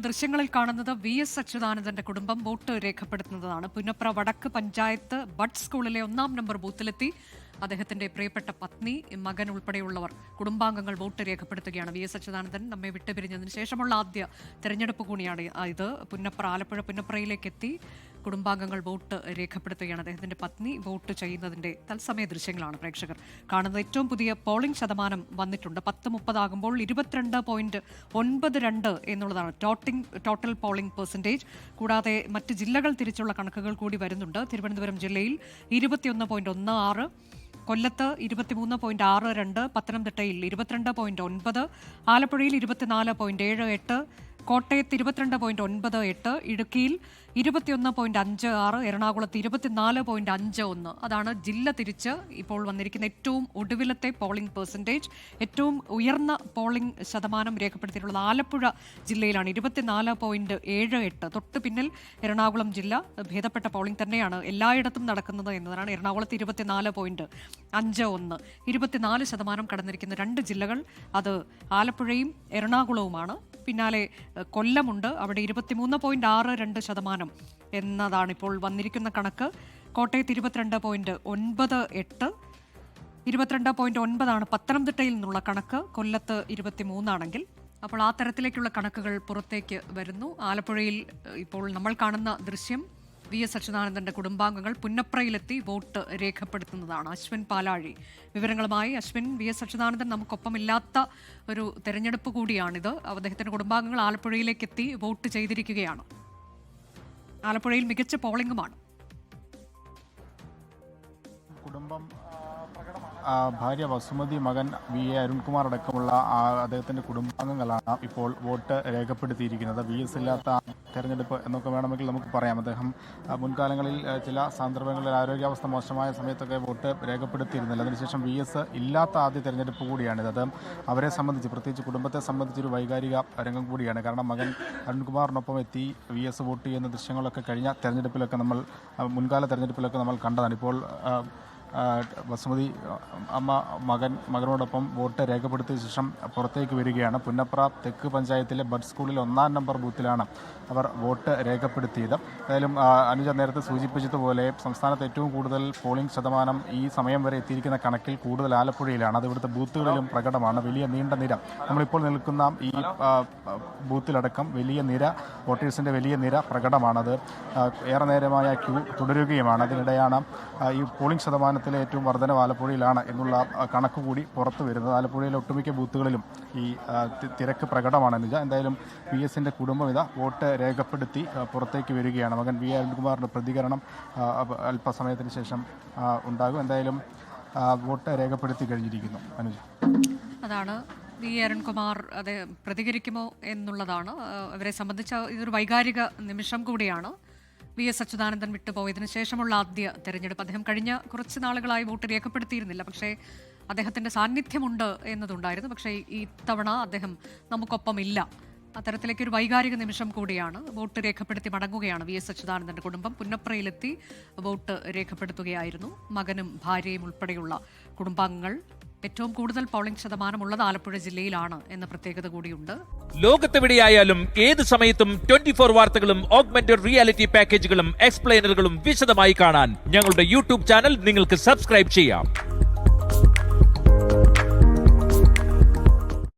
ദൃശ്യങ്ങളിൽ കാണുന്നത് VS അച്യുതാനന്ദന്റെ കുടുംബം വോട്ട് രേഖപ്പെടുത്തുന്നതാണ്. പുന്നപ്ര വടക്ക് പഞ്ചായത്ത് ബഡ് സ്കൂളിലെ 1-ാം നമ്പർ ബൂത്തിലെത്തി അദ്ദേഹത്തിന്റെ പ്രിയപ്പെട്ട പത്നി, മകൻ ഉൾപ്പെടെയുള്ളവർ കുടുംബാംഗങ്ങൾ വോട്ട് രേഖപ്പെടുത്തുകയാണ്. VS അച്യുതാനന്ദൻ നമ്മെ വിട്ടുപിരിഞ്ഞതിന് ശേഷമുള്ള ആദ്യ തെരഞ്ഞെടുപ്പ് കൂടിയാണ് ഇത്. ആലപ്പുഴ പുന്നപ്രയിലേക്ക് എത്തി കുടുംബാംഗങ്ങൾ വോട്ട് രേഖപ്പെടുത്തുകയാണ്. അദ്ദേഹത്തിന്റെ പത്നി വോട്ട് ചെയ്യുന്നതിന്റെ തത്സമയ ദൃശ്യങ്ങളാണ് പ്രേക്ഷകർ കാണുന്നത്. ഏറ്റവും പുതിയ പോളിംഗ് ശതമാനം വന്നിട്ടുണ്ട്. 10:30 ആകുമ്പോൾ 22.92 എന്നുള്ളതാണ് ടോട്ടൽ പോളിംഗ് പെർസെൻറ്റേജ്. കൂടാതെ മറ്റ് ജില്ലകൾ തിരിച്ചുള്ള കണക്കുകൾ കൂടി വരുന്നുണ്ട്. തിരുവനന്തപുരം ജില്ലയിൽ 21.16, കൊല്ലത്ത് 23.62, പത്തനംതിട്ടയിൽ 22.9, ആലപ്പുഴയിൽ 24.78, കോട്ടയത്ത് 22.98, ഇടുക്കിയിൽ 21.56, എറണാകുളത്ത് 24.51. അതാണ് ജില്ല തിരിച്ച് ഇപ്പോൾ വന്നിരിക്കുന്ന ഏറ്റവും ഒടുവിലത്തെ പോളിംഗ് പെർസെൻറ്റേജ്. ഏറ്റവും ഉയർന്ന പോളിംഗ് ശതമാനം രേഖപ്പെടുത്തിയിട്ടുള്ളത് ആലപ്പുഴ ജില്ലയിലാണ്, 24.78. തൊട്ട് പിന്നിൽ എറണാകുളം ജില്ല. ഭേദപ്പെട്ട പോളിംഗ് തന്നെയാണ് എല്ലായിടത്തും നടക്കുന്നത് എന്നതാണ്. എറണാകുളത്ത് 24.51, 24% കടന്നിരിക്കുന്ന രണ്ട് ജില്ലകൾ അത് ആലപ്പുഴയും എറണാകുളവുമാണ്. പിന്നാലെ കൊല്ലമുണ്ട്, അവിടെ 23.62% എന്നതാണ് ഇപ്പോൾ വന്നിരിക്കുന്ന കണക്ക്. കോട്ടയത്ത് 22.98, 22.9 പത്തനംതിട്ടയിൽ നിന്നുള്ള കണക്ക്. കൊല്ലത്ത് 23 അപ്പോൾ ആ തരത്തിലേക്കുള്ള കണക്കുകൾ പുറത്തേക്ക് വരുന്നു. ആലപ്പുഴയിൽ ഇപ്പോൾ നമ്മൾ കാണുന്ന ദൃശ്യം VS അച്യുതാനന്ദന്റെ കുടുംബാംഗങ്ങൾ പുന്നപ്രയിലെത്തി വോട്ട് രേഖപ്പെടുത്തുന്നതാണ്. അശ്വിൻ പാലാഴി വിവരങ്ങളുമായി. അശ്വിൻ, VS അച്യുതാനന്ദൻ നമുക്കൊപ്പമില്ലാത്ത ഒരു തെരഞ്ഞെടുപ്പ് കൂടിയാണിത്. അദ്ദേഹത്തിന്റെ കുടുംബാംഗങ്ങൾ ആലപ്പുഴയിലേക്ക് എത്തി വോട്ട് ചെയ്തിരിക്കുകയാണ്. ആലപ്പുഴയിൽ മികച്ച പോളിംഗുമാണ്. കുടുംബം, ഭാര്യ വസുമതി, മകൻ VA അരുൺകുമാർ അടക്കമുള്ള അദ്ദേഹത്തിന്റെ കുടുംബാംഗങ്ങളാണ് ഇപ്പോൾ വോട്ട് രേഖപ്പെടുത്തിയിരിക്കുന്നത്. VS ഇല്ലാത്ത തെരഞ്ഞെടുപ്പ് എന്നൊക്കെ വേണമെങ്കിൽ നമുക്ക് പറയാം. അദ്ദേഹം മുൻകാലങ്ങളിൽ ചില സന്ദർഭങ്ങളിൽ ആരോഗ്യാവസ്ഥ മോശമായ സമയത്തൊക്കെ വോട്ട് രേഖപ്പെടുത്തിയിരുന്നില്ല. അതിനുശേഷം VS ഇല്ലാത്ത ആദ്യ തെരഞ്ഞെടുപ്പ് കൂടിയാണിത്. അത് അവരെ സംബന്ധിച്ച്, പ്രത്യേകിച്ച് കുടുംബത്തെ സംബന്ധിച്ചൊരു വൈകാരിക രംഗം കൂടിയാണ്. കാരണം മകൻ അരുൺകുമാറിനൊപ്പം എത്തി VS വോട്ട് ചെയ്യുന്ന ദൃശ്യങ്ങളൊക്കെ കഴിഞ്ഞ തെരഞ്ഞെടുപ്പിലൊക്കെ മുൻകാല തെരഞ്ഞെടുപ്പിലൊക്കെ നമ്മൾ കണ്ടതാണ്. ഇപ്പോൾ വസുമതി അമ്മ മകനോടൊപ്പം വോട്ട് രേഖപ്പെടുത്തിയ ശേഷം പുറത്തേക്ക് വരികയാണ്. പുന്നപ്ര തെക്ക് പഞ്ചായത്തിലെ ബഡ് സ്കൂളിൽ 1-ാം നമ്പർ ബൂത്തിലാണ് അവർ വോട്ട് രേഖപ്പെടുത്തിയത്. ഏതായാലും അനുജ നേരത്തെ സൂചിപ്പിച്ചതുപോലെ സംസ്ഥാനത്ത് ഏറ്റവും കൂടുതൽ പോളിംഗ് ശതമാനം ഈ സമയം വരെ എത്തിയിരിക്കുന്ന കണക്കിൽ കൂടുതൽ ആലപ്പുഴയിലാണ്. അത് ഇവിടുത്തെ ബൂത്തുകളിലും പ്രകടമാണ്. വലിയ നീണ്ട നിര, നമ്മളിപ്പോൾ നിൽക്കുന്ന ഈ ബൂത്തിലടക്കം വലിയ നിര, വോട്ടേഴ്സിൻ്റെ വലിയ നിര പ്രകടമാണത്. ഏറെ നേരമായ ക്യൂ തുടരുകയുമാണ്. അതിനിടെയാണ് ഈ പോളിംഗ് ശതമാനത്തിലെ ഏറ്റവും വർധനവ് ആലപ്പുഴയിലാണ് എന്നുള്ള കണക്ക് കൂടി പുറത്തു വരുന്നത്. ആലപ്പുഴയിലെ ഒട്ടുമിക്ക ബൂത്തുകളിലും ഈ തിരക്ക് പ്രകടമാണ്. അനുജ, എന്തായാലും VSന്റെ കുടുംബം വോട്ട് രേഖപ്പെടുത്തി പുറത്തേക്ക് വരികയാണ്. മകൻ VA അരുൺകുമാറിൻ്റെ പ്രതികരണം അല്പസമയത്തിന് ശേഷം ഉണ്ടാകും. എന്തായാലും വോട്ട് രേഖപ്പെടുത്തി കഴിഞ്ഞിരിക്കുന്നു. അനുജ, അതാണ് VA അരുൺകുമാർ അത് പ്രതികരിക്കുമോ എന്നുള്ളതാണ്. അവരെ സംബന്ധിച്ച് ഇതൊരു വൈകാരിക നിമിഷം കൂടിയാണ്. VS അച്യുതാനന്ദൻ വിട്ടുപോയതിനു ശേഷമുള്ള ആദ്യ തെരഞ്ഞെടുപ്പ്. അദ്ദേഹം കഴിഞ്ഞ കുറച്ച് നാളുകളായി വോട്ട് രേഖപ്പെടുത്തിയിരുന്നില്ല, പക്ഷേ അദ്ദേഹത്തിന്റെ സാന്നിധ്യമുണ്ട് എന്നതുണ്ടായിരുന്നു. പക്ഷേ ഇത്തവണ അദ്ദേഹം നമുക്കൊപ്പമില്ല. അത്തരത്തിലേക്കൊരു വൈകാരിക നിമിഷം കൂടിയാണ്. വോട്ട് രേഖപ്പെടുത്തി മടങ്ങുകയാണ് VS അച്യുതാനന്ദന്റെ കുടുംബം. പുന്നപ്രയിലെത്തി വോട്ട് രേഖപ്പെടുത്തുകയായിരുന്നു. മകനും ഭാര്യയും ഉൾപ്പെടെയുള്ള കുടുംബാംഗങ്ങൾ. ഏറ്റവും കൂടുതൽ പോളിംഗ് ശതമാനമുള്ളത് ആലപ്പുഴ ജില്ലയിലാണ് എന്ന പ്രത്യേകത കൂടിയുണ്ട്. ലോകത്തെവിടെയായാലും ഏത് സമയത്തും 24 വാർത്തകളും ഓഗ്മെന്റഡ് റിയാലിറ്റി പാക്കേജുകളും എക്സ്പ്ലെയിനറുകളും വിശദമായി കാണാൻ ഞങ്ങളുടെ YouTube ചാനൽ നിങ്ങൾക്ക് സബ്സ്ക്രൈബ് ചെയ്യാം.